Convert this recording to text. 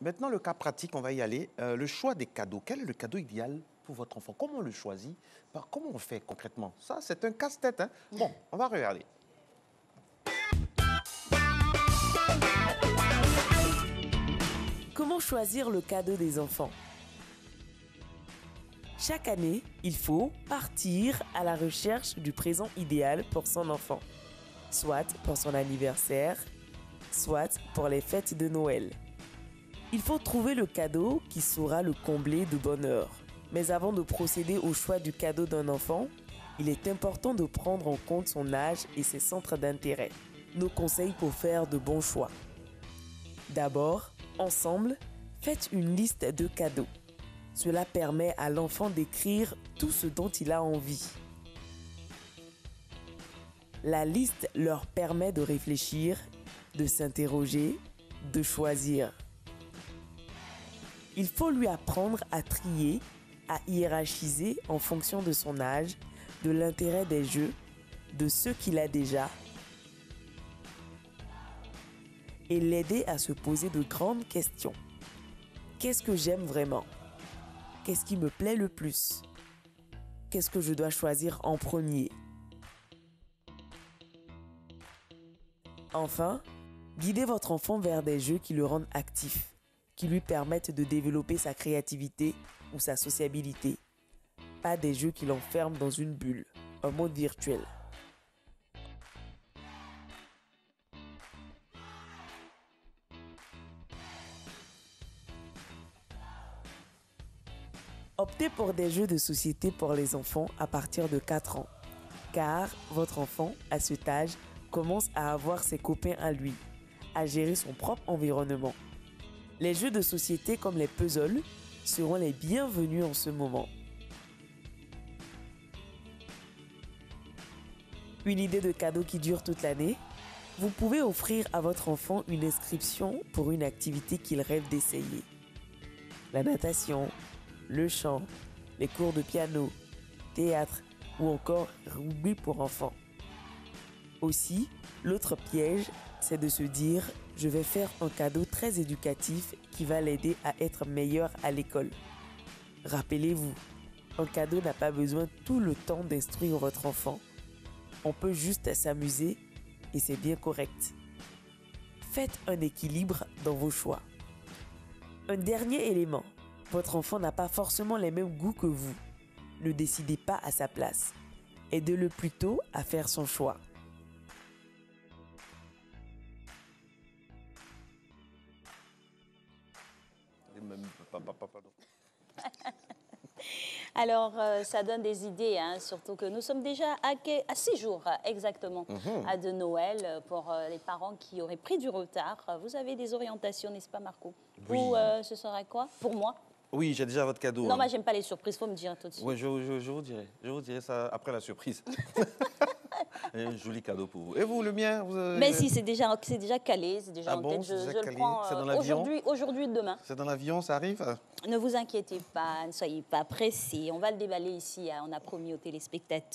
maintenant, le cas pratique, on va y aller. Le choix des cadeaux. Quel est le cadeau idéal pour votre enfant? Comment on le choisit? Comment on fait concrètement? Ça, c'est un casse-tête, hein? Bon, on va regarder. Comment choisir le cadeau des enfants? Chaque année, il faut partir à la recherche du présent idéal pour son enfant, soit pour son anniversaire, soit pour les fêtes de Noël. Il faut trouver le cadeau qui saura le combler de bonheur. Mais avant de procéder au choix du cadeau d'un enfant, il est important de prendre en compte son âge et ses centres d'intérêt. Nos conseils pour faire de bons choix. D'abord, ensemble, faites une liste de cadeaux. Cela permet à l'enfant d'écrire tout ce dont il a envie. La liste leur permet de réfléchir, de s'interroger, de choisir. Il faut lui apprendre à trier, à hiérarchiser en fonction de son âge, de l'intérêt des jeux, de ceux qu'il a déjà, et l'aider à se poser de grandes questions. Qu'est-ce que j'aime vraiment? Qu'est-ce qui me plaît le plus? Qu'est-ce que je dois choisir en premier? Enfin, guidez votre enfant vers des jeux qui le rendent actif, qui lui permettent de développer sa créativité ou sa sociabilité. Pas des jeux qui l'enferment dans une bulle, un monde virtuel. Optez pour des jeux de société pour les enfants à partir de 4 ans, car votre enfant, à cet âge, commence à avoir ses copains à lui, à gérer son propre environnement. Les jeux de société comme les puzzles seront les bienvenus en ce moment. Une idée de cadeau qui dure toute l'année? Vous pouvez offrir à votre enfant une inscription pour une activité qu'il rêve d'essayer. La natation, le chant, les cours de piano, théâtre ou encore rugby pour enfants. Aussi, l'autre piège, c'est de se dire « je vais faire un cadeau très éducatif qui va l'aider à être meilleur à l'école ». Rappelez-vous, un cadeau n'a pas besoin tout le temps d'instruire votre enfant. On peut juste s'amuser et c'est bien correct. Faites un équilibre dans vos choix. Un dernier élément. Votre enfant n'a pas forcément les mêmes goûts que vous. Ne décidez pas à sa place. Aidez-le plutôt à faire son choix. Alors, ça donne des idées, hein, surtout que nous sommes déjà à 6 jours exactement de Noël. Pour les parents qui auraient pris du retard, vous avez des orientations, n'est-ce pas, Marco? Oui. Ou ce serait quoi pour moi? Oui, j'ai déjà votre cadeau. Non, hein. moi, j'aime pas les surprises, il faut me dire tout de suite. Oui, je vous dirai. Je vous dirai ça après la surprise. Un joli cadeau pour vous. Et vous, le mien Mais si, c'est déjà calé, c'est déjà Ah en bon, tête. c'est déjà Je le calé. prends C'est dans l'avion aujourd'hui, demain. C'est dans l'avion, ça arrive? Ne vous inquiétez pas, ne soyez pas pressés. On va le déballer ici, hein, on a promis aux téléspectateurs.